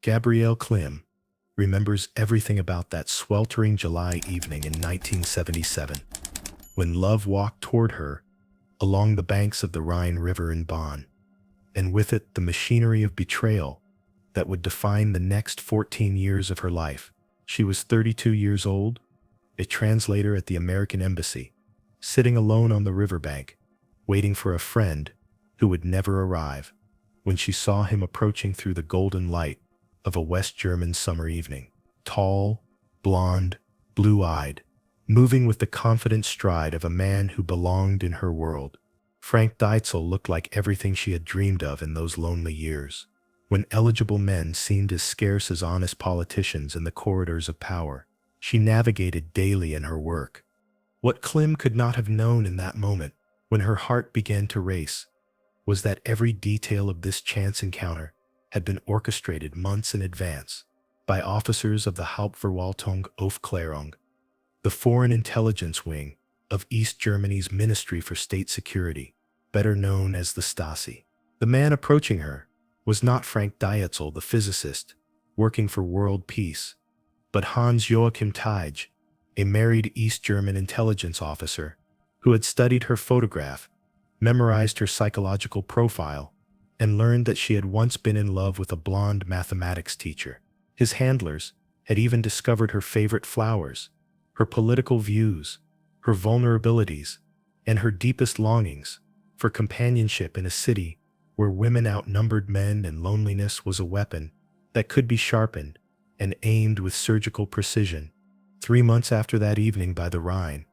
Gabrielle Klim remembers everything about that sweltering July evening in 1977, when love walked toward her along the banks of the Rhine River in Bonn, and with it the machinery of betrayal that would define the next 14 years of her life. She was 32 years old, a translator at the American Embassy, sitting alone on the riverbank, waiting for a friend who would never arrive, when she saw him approaching through the golden light of a West German summer evening. Tall, blond, blue-eyed, moving with the confident stride of a man who belonged in her world. Frank Deitzel looked like everything she had dreamed of in those lonely years, when eligible men seemed as scarce as honest politicians in the corridors of power. She navigated daily in her work. What Klim could not have known in that moment, when her heart began to race, was that every detail of this chance encounter had been orchestrated months in advance by officers of the Hauptverwaltung Aufklärung, the foreign intelligence wing of East Germany's Ministry for State Security, better known as the Stasi. The man approaching her was not Frank Deitzel, the physicist working for world peace, but Hans Joachim Teige, a married East German intelligence officer who had studied her photograph, memorized her psychological profile, and learned that she had once been in love with a blonde mathematics teacher. His handlers had even discovered her favorite flowers, her political views, her vulnerabilities, and her deepest longings for companionship in a city where women outnumbered men and loneliness was a weapon that could be sharpened and aimed with surgical precision. 3 months after that evening by the Rhine,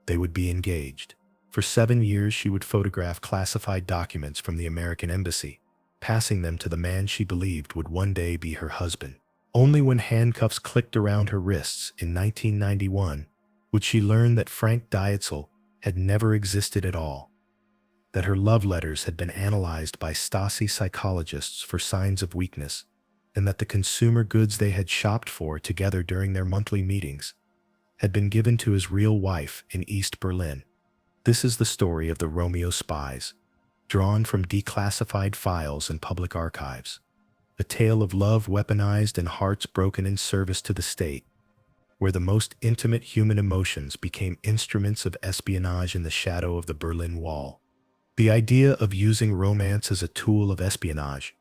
they would be engaged. For 7 years she would photograph classified documents from the American Embassy, passing them to the man she believed would one day be her husband. Only when handcuffs clicked around her wrists in 1991 would she learn that Frank Deitzel had never existed at all, that her love letters had been analyzed by Stasi psychologists for signs of weakness, and that the consumer goods they had shopped for together during their monthly meetings had been given to his real wife in East Berlin. This is the story of the Romeo spies, drawn from declassified files and public archives. A tale of love weaponized and hearts broken in service to the state, where the most intimate human emotions became instruments of espionage in the shadow of the Berlin Wall. The idea of using romance as a tool of espionage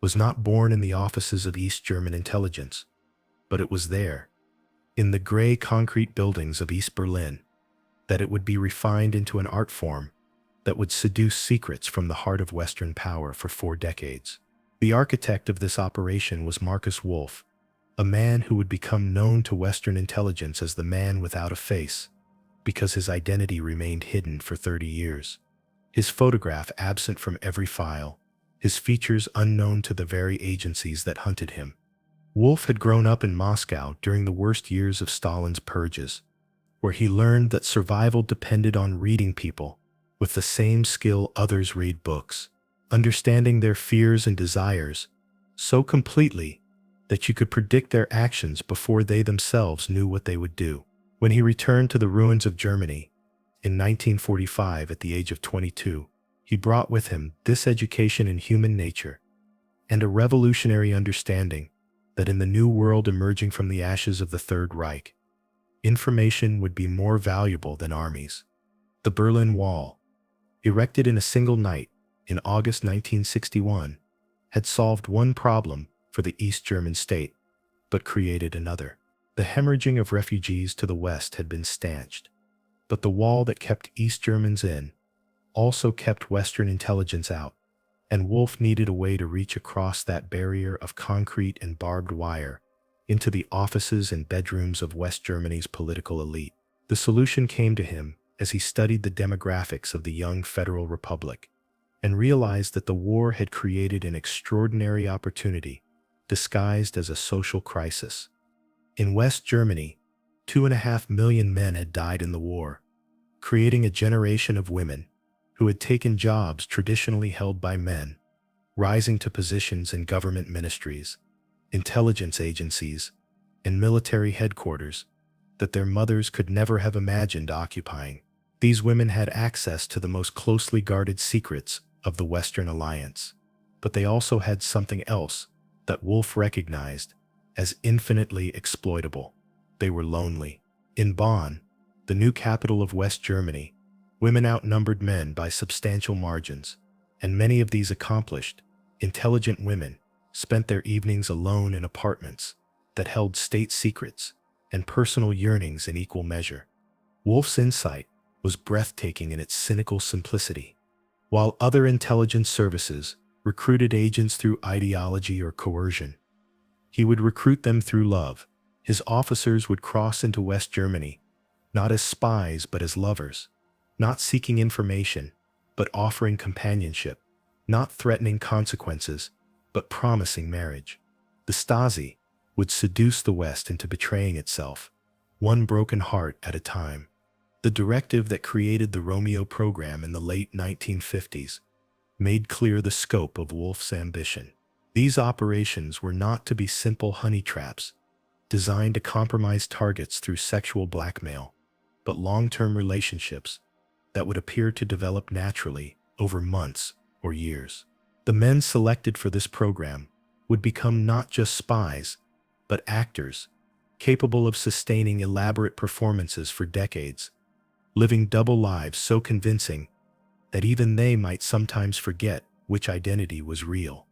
was not born in the offices of East German intelligence, but it was there, in the gray concrete buildings of East Berlin, that it would be refined into an art form that would seduce secrets from the heart of Western power for 4 decades. The architect of this operation was Markus Wolf, a man who would become known to Western intelligence as the man without a face, because his identity remained hidden for 30 years. His photograph absent from every file, his features unknown to the very agencies that hunted him. Wolf had grown up in Moscow during the worst years of Stalin's purges, where he learned that survival depended on reading people with the same skill others read books, understanding their fears and desires so completely that you could predict their actions before they themselves knew what they would do. When he returned to the ruins of Germany in 1945 at the age of 22, he brought with him this education in human nature and a revolutionary understanding that in the new world emerging from the ashes of the Third Reich, information would be more valuable than armies. The Berlin Wall, erected in a single night in August 1961, had solved one problem for the East German state, but created another. The hemorrhaging of refugees to the west had been stanched, but the wall that kept East Germans in also kept Western intelligence out, and Wolf needed a way to reach across that barrier of concrete and barbed wire into the offices and bedrooms of West Germany's political elite. The solution came to him as he studied the demographics of the young Federal Republic and realized that the war had created an extraordinary opportunity disguised as a social crisis. In West Germany, 2.5 million men had died in the war, creating a generation of women who had taken jobs traditionally held by men, rising to positions in government ministries, intelligence agencies, and military headquarters that their mothers could never have imagined occupying. These women had access to the most closely guarded secrets of the Western Alliance, but they also had something else that Wolf recognized as infinitely exploitable. They were lonely. In Bonn, the new capital of West Germany, women outnumbered men by substantial margins, and many of these accomplished, intelligent women spent their evenings alone in apartments that held state secrets and personal yearnings in equal measure. Wolf's insight was breathtaking in its cynical simplicity. While other intelligence services recruited agents through ideology or coercion, he would recruit them through love. His officers would cross into West Germany, not as spies but as lovers, not seeking information, but offering companionship, not threatening consequences, but promising marriage. The Stasi would seduce the West into betraying itself, one broken heart at a time. The directive that created the Romeo program in the late 1950s made clear the scope of Wolf's ambition. These operations were not to be simple honey traps, designed to compromise targets through sexual blackmail, but long-term relationships that would appear to develop naturally over months or years. The men selected for this program would become not just spies, but actors, capable of sustaining elaborate performances for decades, living double lives so convincing that even they might sometimes forget which identity was real.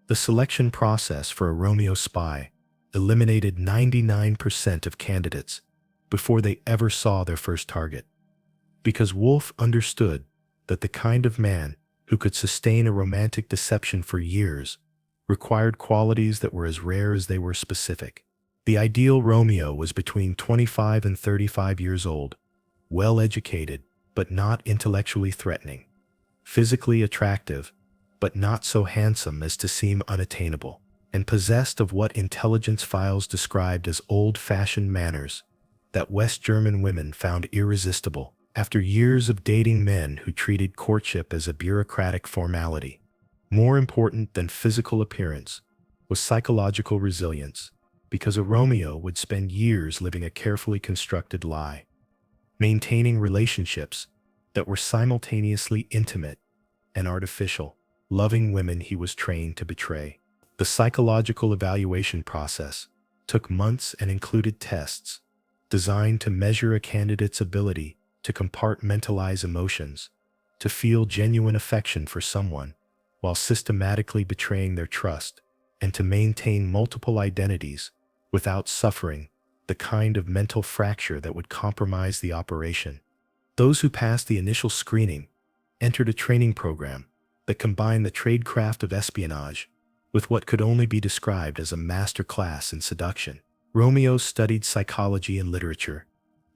The selection process for a Romeo spy eliminated 99% of candidates before they ever saw their first target, because Wolf understood that the kind of man who could sustain a romantic deception for years required qualities that were as rare as they were specific. The ideal Romeo was between 25 and 35 years old, well-educated but not intellectually threatening, physically attractive but not so handsome as to seem unattainable, and possessed of what intelligence files described as old-fashioned manners that West German women found irresistible. After years of dating men who treated courtship as a bureaucratic formality, more important than physical appearance was psychological resilience, because a Romeo would spend years living a carefully constructed lie, maintaining relationships that were simultaneously intimate and artificial, loving women he was trained to betray. The psychological evaluation process took months and included tests designed to measure a candidate's ability to compartmentalize emotions, to feel genuine affection for someone while systematically betraying their trust, and to maintain multiple identities without suffering the kind of mental fracture that would compromise the operation. Those who passed the initial screening entered a training program that combined the tradecraft of espionage with what could only be described as a master class in seduction. Romeo studied psychology and literature,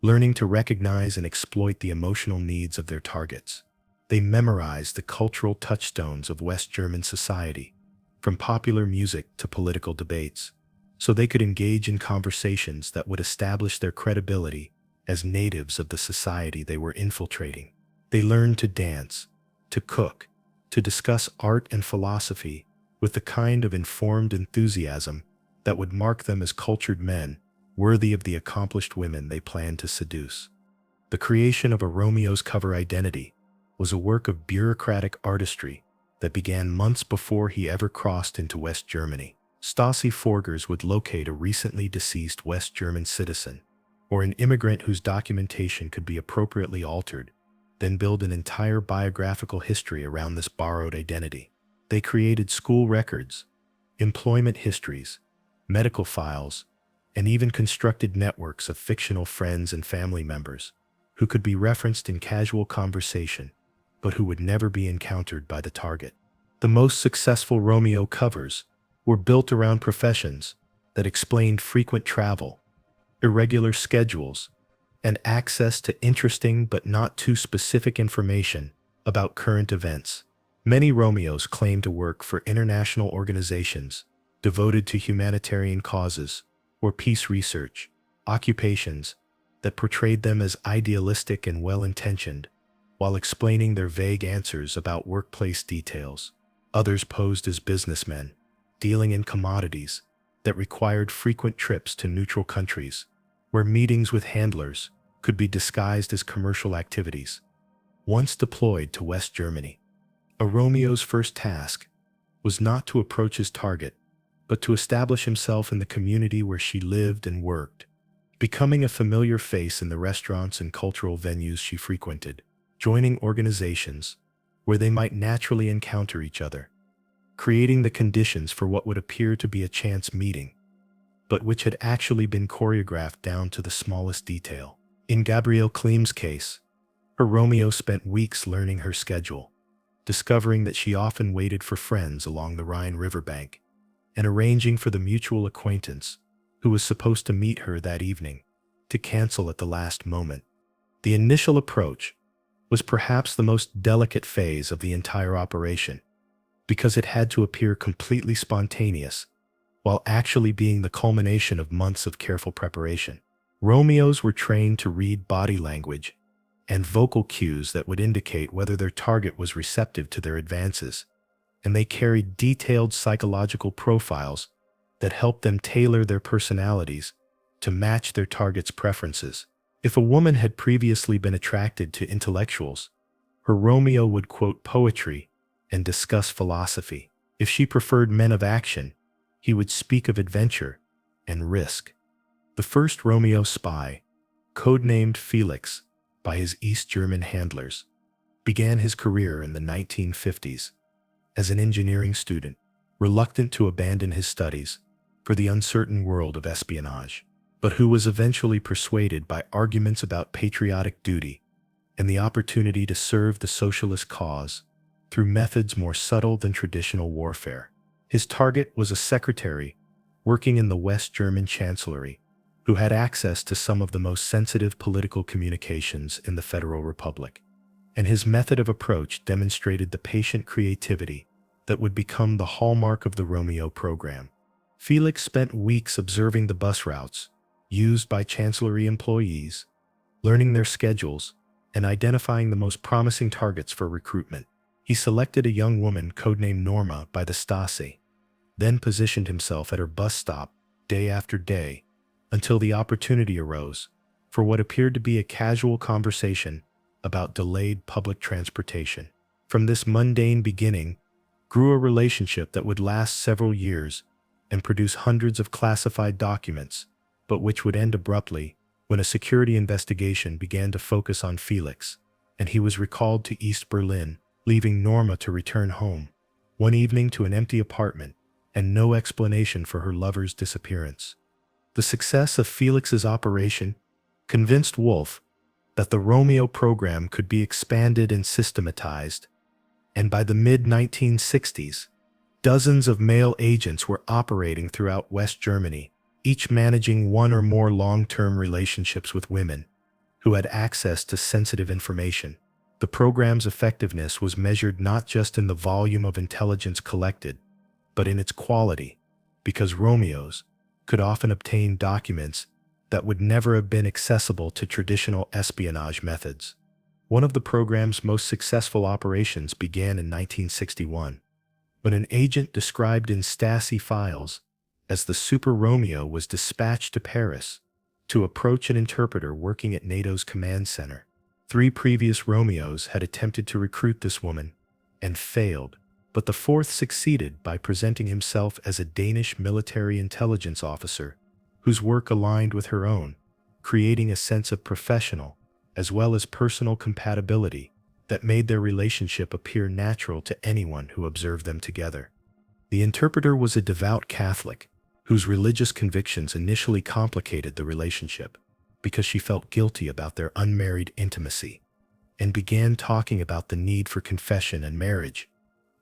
learning to recognize and exploit the emotional needs of their targets. They memorized the cultural touchstones of West German society, from popular music to political debates, so they could engage in conversations that would establish their credibility as natives of the society they were infiltrating. They learned to dance, to cook, to discuss art and philosophy with the kind of informed enthusiasm that would mark them as cultured men worthy of the accomplished women they planned to seduce. The creation of a Romeo's cover identity was a work of bureaucratic artistry that began months before he ever crossed into West Germany. Stasi forgers would locate a recently deceased West German citizen, or an immigrant whose documentation could be appropriately altered, then build an entire biographical history around this borrowed identity. They created school records, employment histories, medical files, and even constructed networks of fictional friends and family members who could be referenced in casual conversation, but who would never be encountered by the target. The most successful Romeo covers were built around professions that explained frequent travel, irregular schedules, and access to interesting but not too specific information about current events. Many Romeos claimed to work for international organizations devoted to humanitarian causes or peace research, occupations that portrayed them as idealistic and well-intentioned, while explaining their vague answers about workplace details. Others posed as businessmen, dealing in commodities that required frequent trips to neutral countries, where meetings with handlers could be disguised as commercial activities. Once deployed to West Germany, a Romeo's first task was not to approach his target, but to establish himself in the community where she lived and worked, becoming a familiar face in the restaurants and cultural venues she frequented, joining organizations where they might naturally encounter each other, creating the conditions for what would appear to be a chance meeting, but which had actually been choreographed down to the smallest detail. In Gabrielle Klim's case, her Romeo spent weeks learning her schedule, discovering that she often waited for friends along the Rhine riverbank, and arranging for the mutual acquaintance who was supposed to meet her that evening to cancel at the last moment. The initial approach was perhaps the most delicate phase of the entire operation, because it had to appear completely spontaneous, while actually being the culmination of months of careful preparation. Romeos were trained to read body language and vocal cues that would indicate whether their target was receptive to their advances, and they carried detailed psychological profiles that helped them tailor their personalities to match their target's preferences. If a woman had previously been attracted to intellectuals, her Romeo would quote poetry and discuss philosophy. If she preferred men of action, he would speak of adventure and risk. The first Romeo spy, codenamed Felix by his East German handlers, began his career in the 1950s as an engineering student, reluctant to abandon his studies for the uncertain world of espionage, but who was eventually persuaded by arguments about patriotic duty and the opportunity to serve the socialist cause through methods more subtle than traditional warfare. His target was a secretary working in the West German Chancellery, who had access to some of the most sensitive political communications in the Federal Republic, and his method of approach demonstrated the patient creativity that would become the hallmark of the Romeo program. Felix spent weeks observing the bus routes used by Chancellery employees, learning their schedules, and identifying the most promising targets for recruitment. He selected a young woman codenamed Norma by the Stasi, then positioned himself at her bus stop day after day until the opportunity arose for what appeared to be a casual conversation about delayed public transportation. From this mundane beginning grew a relationship that would last several years and produce hundreds of classified documents, but which would end abruptly when a security investigation began to focus on Felix, and he was recalled to East Berlin, leaving Norma to return home one evening to an empty apartment and no explanation for her lover's disappearance. The success of Felix's operation convinced Wolf that the Romeo program could be expanded and systematized, and by the mid-1960s, dozens of male agents were operating throughout West Germany, each managing one or more long-term relationships with women who had access to sensitive information. The program's effectiveness was measured not just in the volume of intelligence collected, but in its quality, because Romeos could often obtain documents that would never have been accessible to traditional espionage methods. One of the program's most successful operations began in 1961, when an agent described in Stasi files as the Super Romeo was dispatched to Paris to approach an interpreter working at NATO's command center. 3 previous Romeos had attempted to recruit this woman and failed, but the fourth succeeded by presenting himself as a Danish military intelligence officer whose work aligned with her own, creating a sense of professional as well as personal compatibility that made their relationship appear natural to anyone who observed them together. The interpreter was a devout Catholic whose religious convictions initially complicated the relationship because she felt guilty about their unmarried intimacy and began talking about the need for confession and marriage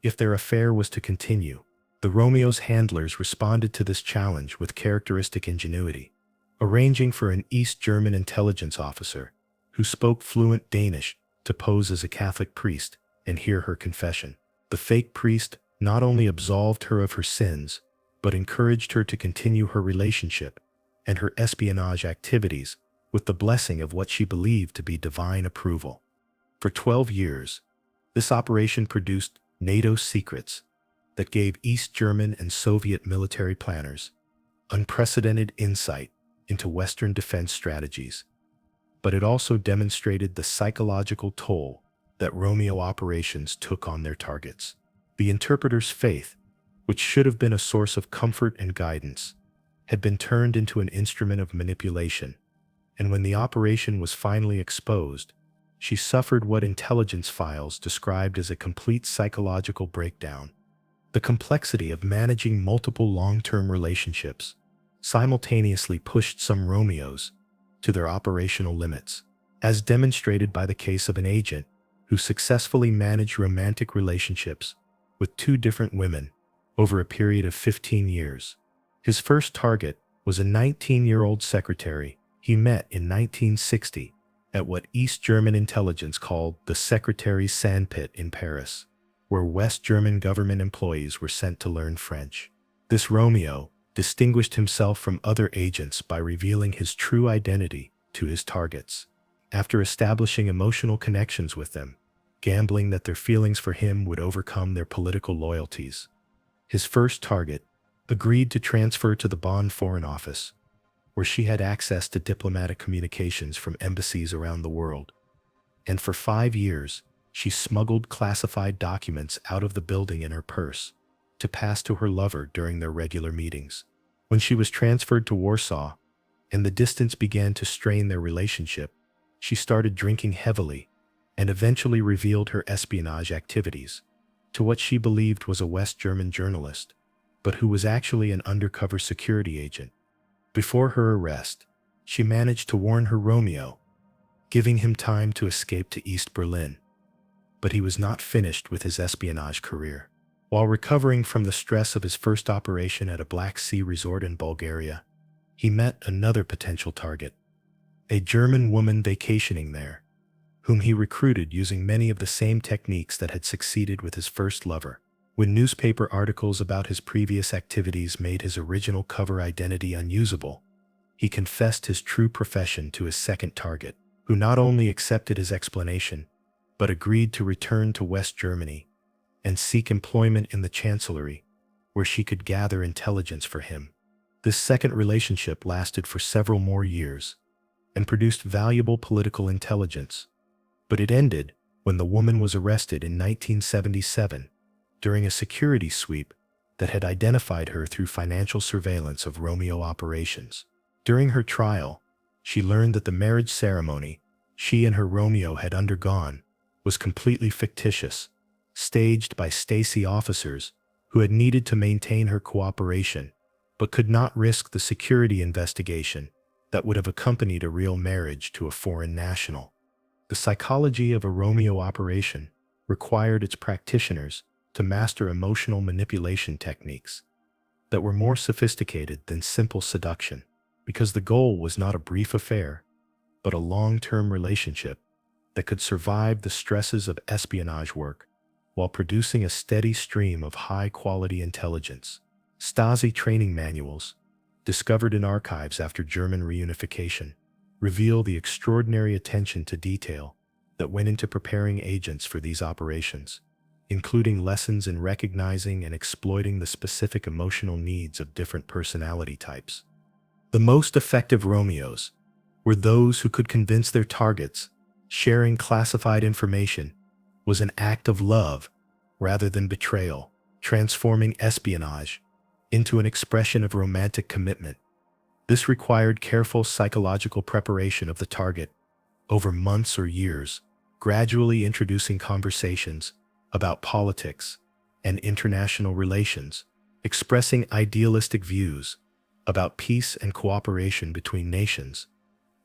if their affair was to continue. The Romeo's handlers responded to this challenge with characteristic ingenuity, arranging for an East German intelligence officer who spoke fluent Danish to pose as a Catholic priest and hear her confession. The fake priest not only absolved her of her sins, but encouraged her to continue her relationship and her espionage activities with the blessing of what she believed to be divine approval. For 12 years, this operation produced NATO secrets that gave East German and Soviet military planners unprecedented insight into Western defense strategies. But it also demonstrated the psychological toll that Romeo operations took on their targets. The interpreter's faith which should have been a source of comfort and guidance, had been turned into an instrument of manipulation, and when the operation was finally exposed, she suffered what intelligence files described as a complete psychological breakdown. The complexity of managing multiple long-term relationships simultaneously pushed some Romeos to their operational limits, as demonstrated by the case of an agent who successfully managed romantic relationships with 2 different women over a period of 15 years. His first target was a 19-year-old secretary he met in 1960 at what East German intelligence called the Secretary's Sandpit in Paris, where West German government employees were sent to learn French. This Romeo distinguished himself from other agents by revealing his true identity to his targets. After establishing emotional connections with them, gambling that their feelings for him would overcome their political loyalties, his first target agreed to transfer to the Bonn Foreign Office, where she had access to diplomatic communications from embassies around the world. And for 5 years, she smuggled classified documents out of the building in her purse to pass to her lover during their regular meetings. When she was transferred to Warsaw, and the distance began to strain their relationship, she started drinking heavily and eventually revealed her espionage activities to what she believed was a West German journalist, but who was actually an undercover security agent. Before her arrest, she managed to warn her Romeo, giving him time to escape to East Berlin. But he was not finished with his espionage career. While recovering from the stress of his first operation at a Black Sea resort in Bulgaria, he met another potential target, a German woman vacationing there, whom he recruited using many of the same techniques that had succeeded with his first lover. When newspaper articles about his previous activities made his original cover identity unusable, he confessed his true profession to his second target, who not only accepted his explanation, but agreed to return to West Germany and seek employment in the Chancellery, where she could gather intelligence for him. This second relationship lasted for several more years and produced valuable political intelligence, but it ended when the woman was arrested in 1977 during a security sweep that had identified her through financial surveillance of Romeo operations. During her trial, she learned that the marriage ceremony she and her Romeo had undergone was completely fictitious, staged by Stasi officers who had needed to maintain her cooperation, but could not risk the security investigation that would have accompanied a real marriage to a foreign national. The psychology of a Romeo operation required its practitioners to master emotional manipulation techniques that were more sophisticated than simple seduction, because the goal was not a brief affair, but a long-term relationship that could survive the stresses of espionage work while producing a steady stream of high-quality intelligence. Stasi training manuals, discovered in archives after German reunification, reveal the extraordinary attention to detail that went into preparing agents for these operations, including lessons in recognizing and exploiting the specific emotional needs of different personality types. The most effective Romeos were those who could convince their targets sharing classified information was an act of love rather than betrayal, transforming espionage into an expression of romantic commitment. This required careful psychological preparation of the target over months or years, gradually introducing conversations about politics and international relations, expressing idealistic views about peace and cooperation between nations,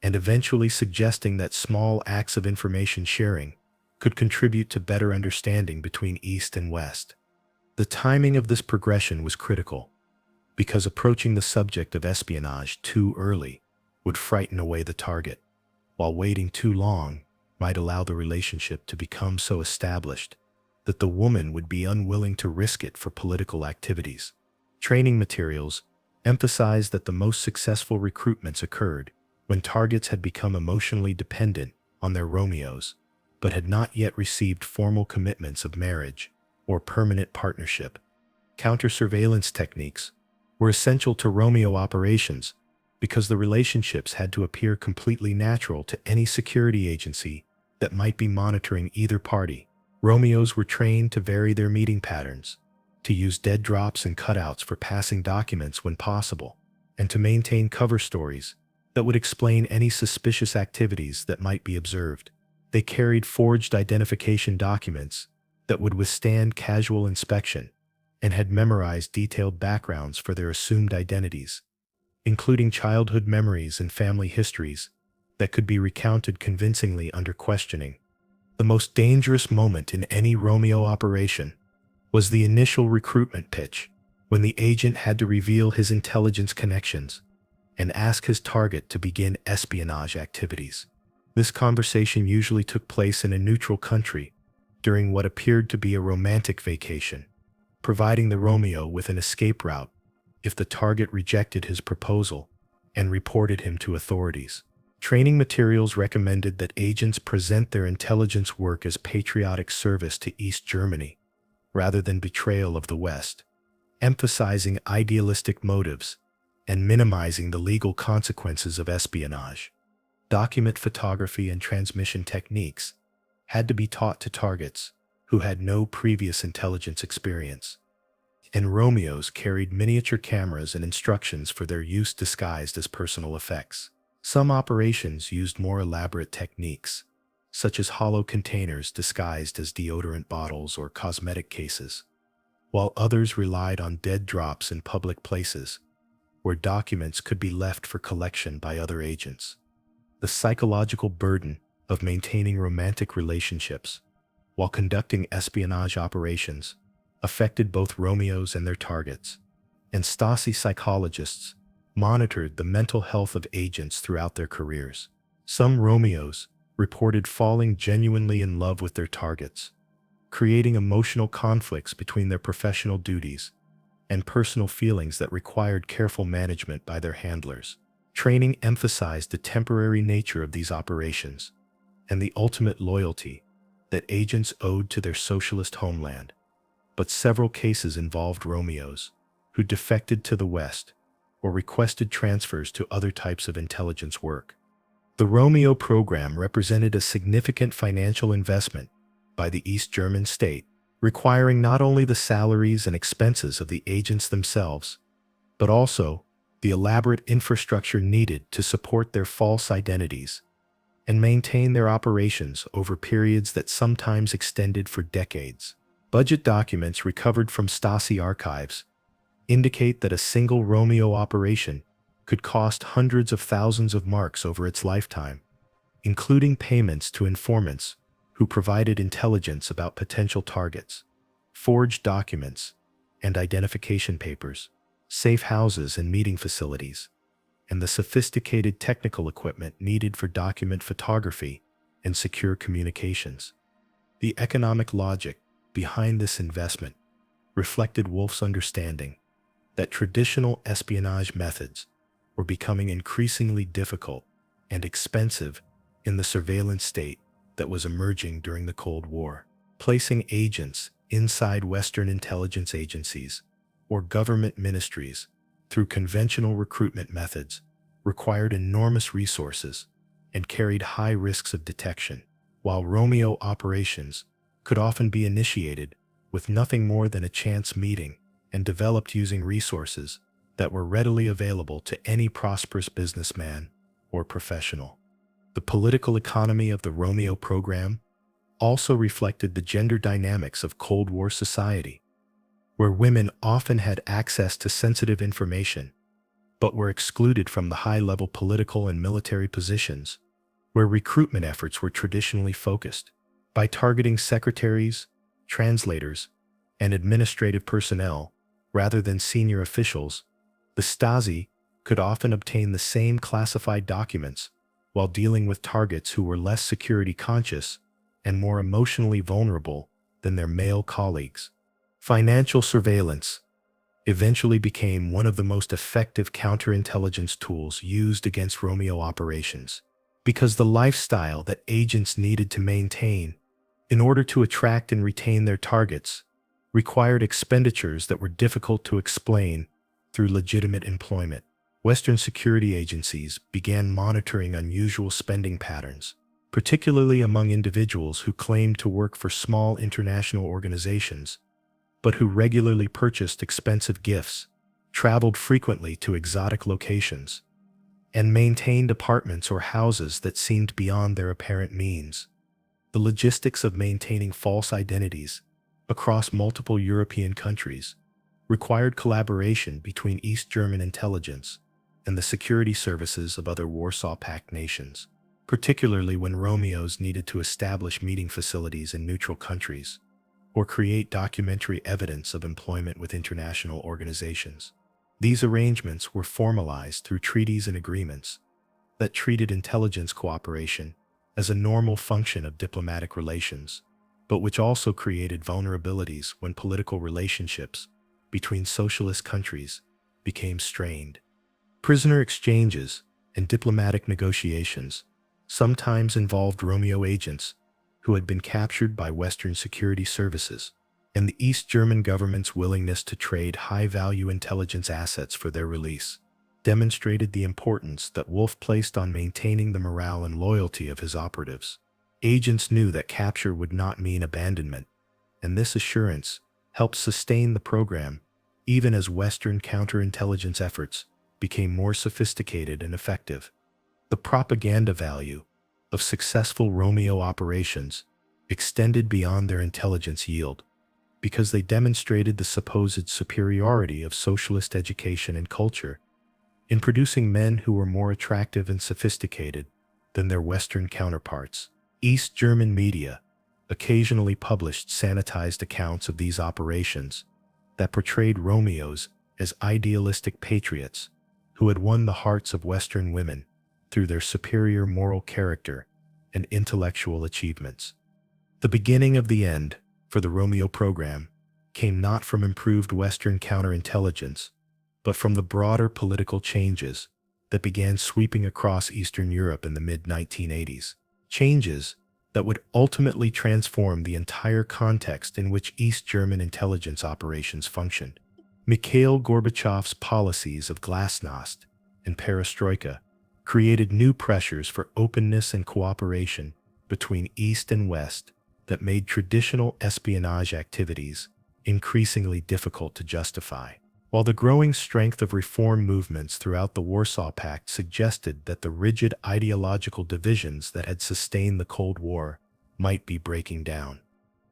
and eventually suggesting that small acts of information sharing could contribute to better understanding between East and West. The timing of this progression was critical, because approaching the subject of espionage too early would frighten away the target, while waiting too long might allow the relationship to become so established that the woman would be unwilling to risk it for political activities. Training materials emphasized that the most successful recruitments occurred when targets had become emotionally dependent on their Romeos, but had not yet received formal commitments of marriage or permanent partnership. Counter-surveillance techniques were essential to Romeo operations because the relationships had to appear completely natural to any security agency that might be monitoring either party. Romeos were trained to vary their meeting patterns, to use dead drops and cutouts for passing documents when possible, and to maintain cover stories that would explain any suspicious activities that might be observed. They carried forged identification documents that would withstand casual inspection and had memorized detailed backgrounds for their assumed identities, including childhood memories and family histories that could be recounted convincingly under questioning. The most dangerous moment in any Romeo operation was the initial recruitment pitch, when the agent had to reveal his intelligence connections and ask his target to begin espionage activities. This conversation usually took place in a neutral country during what appeared to be a romantic vacation, providing the Romeo with an escape route if the target rejected his proposal and reported him to authorities. Training materials recommended that agents present their intelligence work as patriotic service to East Germany rather than betrayal of the West, emphasizing idealistic motives and minimizing the legal consequences of espionage. Document photography and transmission techniques had to be taught to targets who had no previous intelligence experience, and Romeos carried miniature cameras and instructions for their use disguised as personal effects. Some operations used more elaborate techniques, such as hollow containers disguised as deodorant bottles or cosmetic cases, while others relied on dead drops in public places, where documents could be left for collection by other agents. The psychological burden of maintaining romantic relationships while conducting espionage operations affected both Romeos and their targets, and Stasi psychologists monitored the mental health of agents throughout their careers. Some Romeos reported falling genuinely in love with their targets, creating emotional conflicts between their professional duties and personal feelings that required careful management by their handlers. Training emphasized the temporary nature of these operations and the ultimate loyalty that agents owed to their socialist homeland. But several cases involved Romeos who defected to the West or requested transfers to other types of intelligence work. The Romeo program represented a significant financial investment by the East German state, requiring not only the salaries and expenses of the agents themselves, but also the elaborate infrastructure needed to support their false identities and maintain their operations over periods that sometimes extended for decades. Budget documents recovered from Stasi archives indicate that a single Romeo operation could cost hundreds of thousands of marks over its lifetime, including payments to informants who provided intelligence about potential targets, forged documents and identification papers, safe houses and meeting facilities, and the sophisticated technical equipment needed for document photography and secure communications. The economic logic behind this investment reflected Wolff's understanding that traditional espionage methods were becoming increasingly difficult and expensive in the surveillance state that was emerging during the Cold War. Placing agents inside Western intelligence agencies or government ministries through conventional recruitment methods required enormous resources and carried high risks of detection, while Romeo operations could often be initiated with nothing more than a chance meeting and developed using resources that were readily available to any prosperous businessman or professional. The political economy of the Romeo program also reflected the gender dynamics of Cold War society, where women often had access to sensitive information, but were excluded from the high-level political and military positions, where recruitment efforts were traditionally focused. By targeting secretaries, translators, and administrative personnel rather than senior officials, the Stasi could often obtain the same classified documents while dealing with targets who were less security conscious and more emotionally vulnerable than their male colleagues. Financial surveillance eventually became one of the most effective counterintelligence tools used against Romeo operations, because the lifestyle that agents needed to maintain in order to attract and retain their targets required expenditures that were difficult to explain through legitimate employment. Western security agencies began monitoring unusual spending patterns, particularly among individuals who claimed to work for small international organizations but who regularly purchased expensive gifts, traveled frequently to exotic locations, and maintained apartments or houses that seemed beyond their apparent means. The logistics of maintaining false identities across multiple European countries required collaboration between East German intelligence and the security services of other Warsaw Pact nations, particularly when Romeos needed to establish meeting facilities in neutral countries or create documentary evidence of employment with international organizations. These arrangements were formalized through treaties and agreements that treated intelligence cooperation as a normal function of diplomatic relations, but which also created vulnerabilities when political relationships between socialist countries became strained. Prisoner exchanges and diplomatic negotiations sometimes involved Romeo agents who had been captured by Western security services, and the East German government's willingness to trade high-value intelligence assets for their release demonstrated the importance that Wolf placed on maintaining the morale and loyalty of his operatives. Agents knew that capture would not mean abandonment, and this assurance helped sustain the program even as Western counterintelligence efforts became more sophisticated and effective. The propaganda value of successful Romeo operations extended beyond their intelligence yield, because they demonstrated the supposed superiority of socialist education and culture in producing men who were more attractive and sophisticated than their Western counterparts. East German media occasionally published sanitized accounts of these operations that portrayed Romeos as idealistic patriots who had won the hearts of Western women through their superior moral character and intellectual achievements. The beginning of the end for the Romeo program came not from improved Western counterintelligence, but from the broader political changes that began sweeping across Eastern Europe in the mid-1980s. Changes that would ultimately transform the entire context in which East German intelligence operations functioned. Mikhail Gorbachev's policies of glasnost and perestroika created new pressures for openness and cooperation between East and West that made traditional espionage activities increasingly difficult to justify. While the growing strength of reform movements throughout the Warsaw Pact suggested that the rigid ideological divisions that had sustained the Cold War might be breaking down,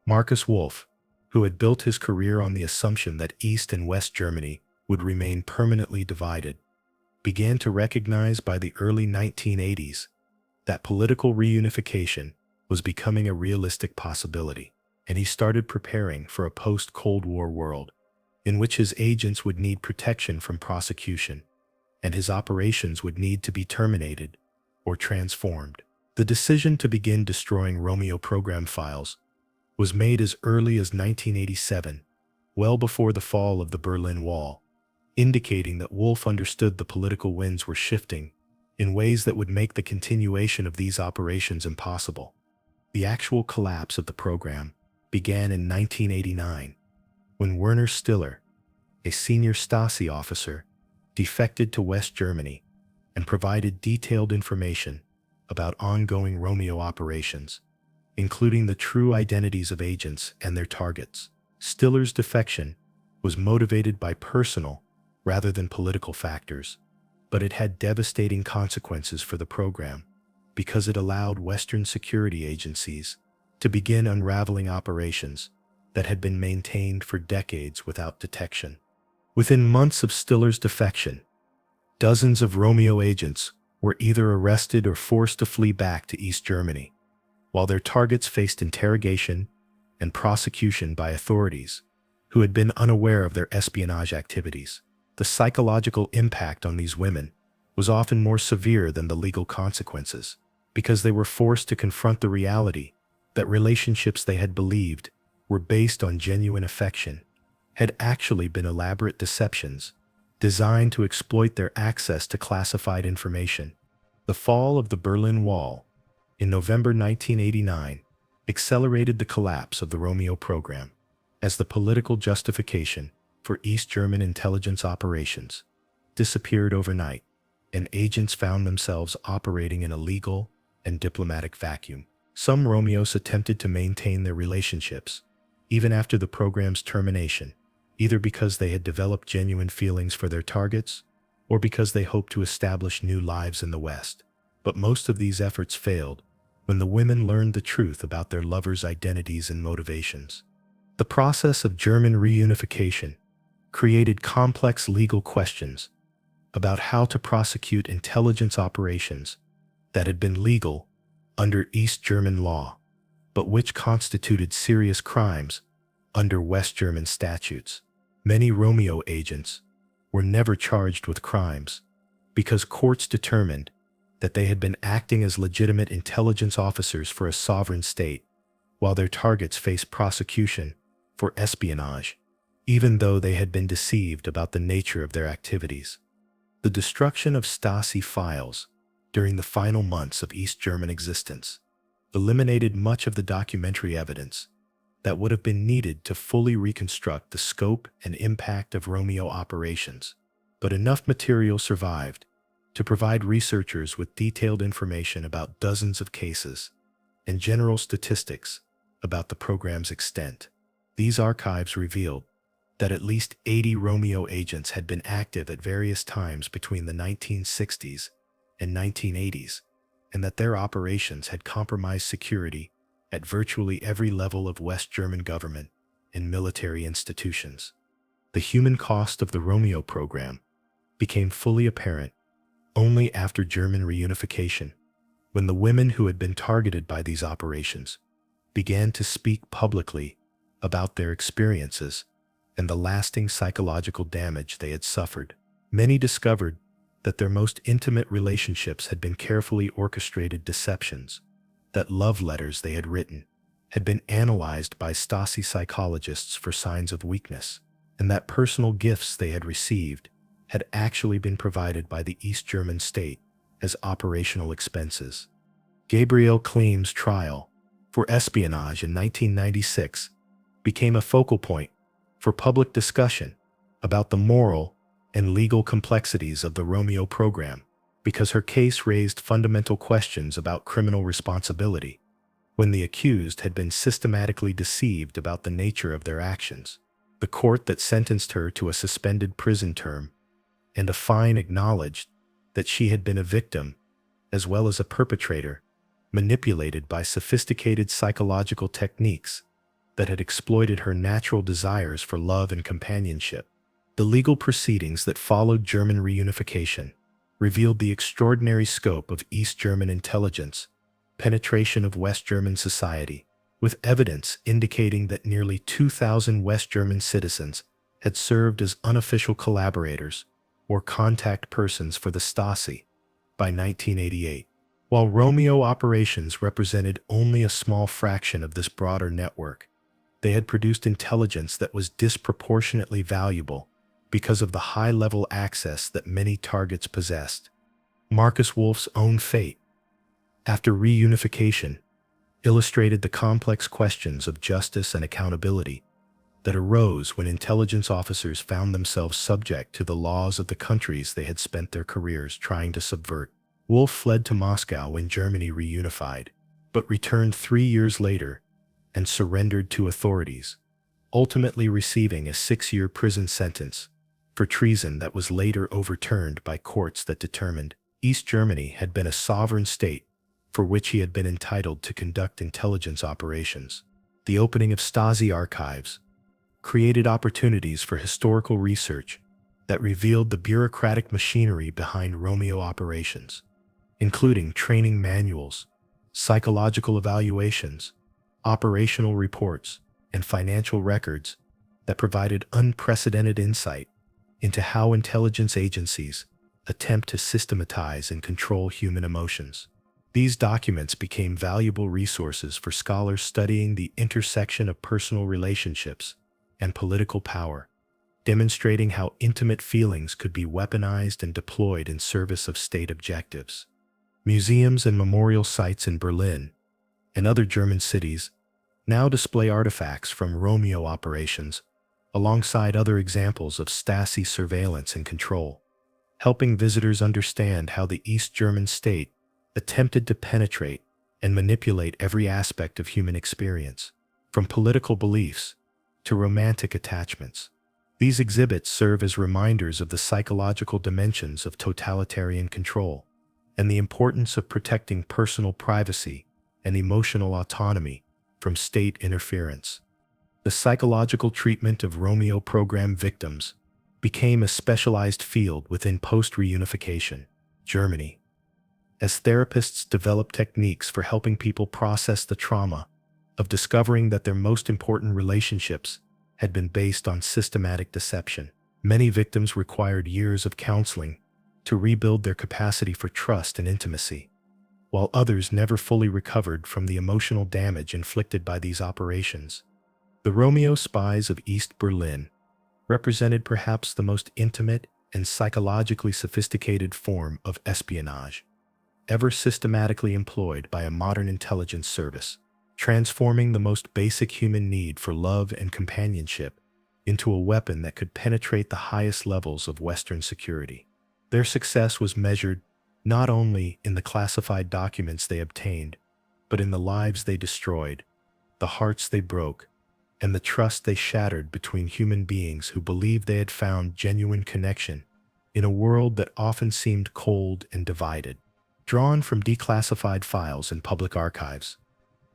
Markus Wolf, who had built his career on the assumption that East and West Germany would remain permanently divided, began to recognize by the early 1980s that political reunification was becoming a realistic possibility, and he started preparing for a post-Cold War world in which his agents would need protection from prosecution, and his operations would need to be terminated or transformed. The decision to begin destroying Romeo program files was made as early as 1987, well before the fall of the Berlin Wall, indicating that Wolf understood the political winds were shifting in ways that would make the continuation of these operations impossible. The actual collapse of the program began in 1989, when Werner Stiller, a senior Stasi officer, defected to West Germany and provided detailed information about ongoing Romeo operations, including the true identities of agents and their targets. Stiller's defection was motivated by personal rather than political factors, but it had devastating consequences for the program because it allowed Western security agencies to begin unraveling operations that had been maintained for decades without detection. Within months of Stiller's defection, dozens of Romeo agents were either arrested or forced to flee back to East Germany, while their targets faced interrogation and prosecution by authorities who had been unaware of their espionage activities. The psychological impact on these women was often more severe than the legal consequences, because they were forced to confront the reality that relationships they had believed were based on genuine affection had actually been elaborate deceptions designed to exploit their access to classified information. The fall of the Berlin Wall in November 1989 accelerated the collapse of the Romeo program, as the political justification for East German intelligence operations disappeared overnight, and agents found themselves operating in a legal and diplomatic vacuum. Some Romeos attempted to maintain their relationships, even after the program's termination, either because they had developed genuine feelings for their targets or because they hoped to establish new lives in the West. But most of these efforts failed when the women learned the truth about their lovers' identities and motivations. The process of German reunification created complex legal questions about how to prosecute intelligence operations that had been legal under East German law, but which constituted serious crimes under West German statutes. Many Romeo agents were never charged with crimes because courts determined that they had been acting as legitimate intelligence officers for a sovereign state, while their targets faced prosecution for espionage, even though they had been deceived about the nature of their activities. The destruction of Stasi files during the final months of East German existence eliminated much of the documentary evidence that would have been needed to fully reconstruct the scope and impact of Romeo operations, but enough material survived to provide researchers with detailed information about dozens of cases and general statistics about the program's extent. These archives revealed that at least 80 Romeo agents had been active at various times between the 1960s and 1980s, and that their operations had compromised security at virtually every level of West German government and military institutions. The human cost of the Romeo program became fully apparent only after German reunification, when the women who had been targeted by these operations began to speak publicly about their experiences and the lasting psychological damage they had suffered. Many discovered that their most intimate relationships had been carefully orchestrated deceptions, that love letters they had written had been analyzed by Stasi psychologists for signs of weakness, and that personal gifts they had received had actually been provided by the East German state as operational expenses. Gabriel Klim's trial for espionage in 1996 became a focal point for public discussion about the moral and legal complexities of the Romeo program, because her case raised fundamental questions about criminal responsibility when the accused had been systematically deceived about the nature of their actions. The court that sentenced her to a suspended prison term and a fine acknowledged that she had been a victim, as well as a perpetrator, manipulated by sophisticated psychological techniques that had exploited her natural desires for love and companionship. The legal proceedings that followed German reunification revealed the extraordinary scope of East German intelligence penetration of West German society, with evidence indicating that nearly 2,000 West German citizens had served as unofficial collaborators or contact persons for the Stasi by 1988. While Romeo operations represented only a small fraction of this broader network, they had produced intelligence that was disproportionately valuable because of the high-level access that many targets possessed. Marcus Wolf's own fate after reunification illustrated the complex questions of justice and accountability that arose when intelligence officers found themselves subject to the laws of the countries they had spent their careers trying to subvert. Wolf fled to Moscow when Germany reunified, but returned 3 years later and surrendered to authorities, ultimately receiving a 6-year prison sentence for treason that was later overturned by courts that determined East Germany had been a sovereign state for which he had been entitled to conduct intelligence operations. The opening of Stasi archives created opportunities for historical research that revealed the bureaucratic machinery behind Romeo operations, including training manuals, psychological evaluations, operational reports, and financial records that provided unprecedented insight into how intelligence agencies attempt to systematize and control human emotions. These documents became valuable resources for scholars studying the intersection of personal relationships and political power, demonstrating how intimate feelings could be weaponized and deployed in service of state objectives. Museums and memorial sites in Berlin and other German cities now display artifacts from Romeo operations alongside other examples of Stasi surveillance and control, helping visitors understand how the East German state attempted to penetrate and manipulate every aspect of human experience, from political beliefs to romantic attachments. These exhibits serve as reminders of the psychological dimensions of totalitarian control and the importance of protecting personal privacy and emotional autonomy from state interference. The psychological treatment of Romeo program victims became a specialized field within post-reunification Germany, as therapists developed techniques for helping people process the trauma of discovering that their most important relationships had been based on systematic deception. Many victims required years of counseling to rebuild their capacity for trust and intimacy, while others never fully recovered from the emotional damage inflicted by these operations. The Romeo spies of East Berlin represented perhaps the most intimate and psychologically sophisticated form of espionage ever systematically employed by a modern intelligence service, transforming the most basic human need for love and companionship into a weapon that could penetrate the highest levels of Western security. Their success was measured not only in the classified documents they obtained, but in the lives they destroyed, the hearts they broke, and the trust they shattered between human beings who believed they had found genuine connection in a world that often seemed cold and divided. Drawn from declassified files in public archives,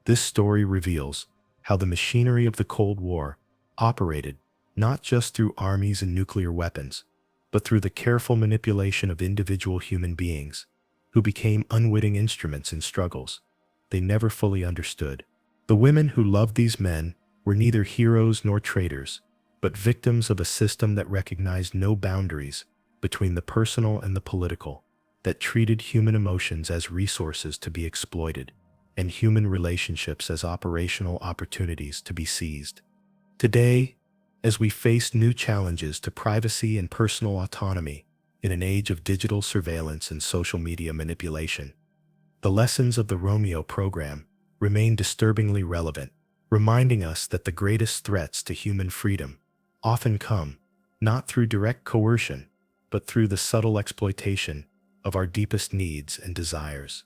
this story reveals how the machinery of the Cold War operated not just through armies and nuclear weapons, but through the careful manipulation of individual human beings who became unwitting instruments in struggles they never fully understood. The women who loved these men were neither heroes nor traitors, but victims of a system that recognized no boundaries between the personal and the political, that treated human emotions as resources to be exploited and human relationships as operational opportunities to be seized. Today, as we face new challenges to privacy and personal autonomy in an age of digital surveillance and social media manipulation, the lessons of the Romeo program remain disturbingly relevant, reminding us that the greatest threats to human freedom often come not through direct coercion, but through the subtle exploitation of our deepest needs and desires.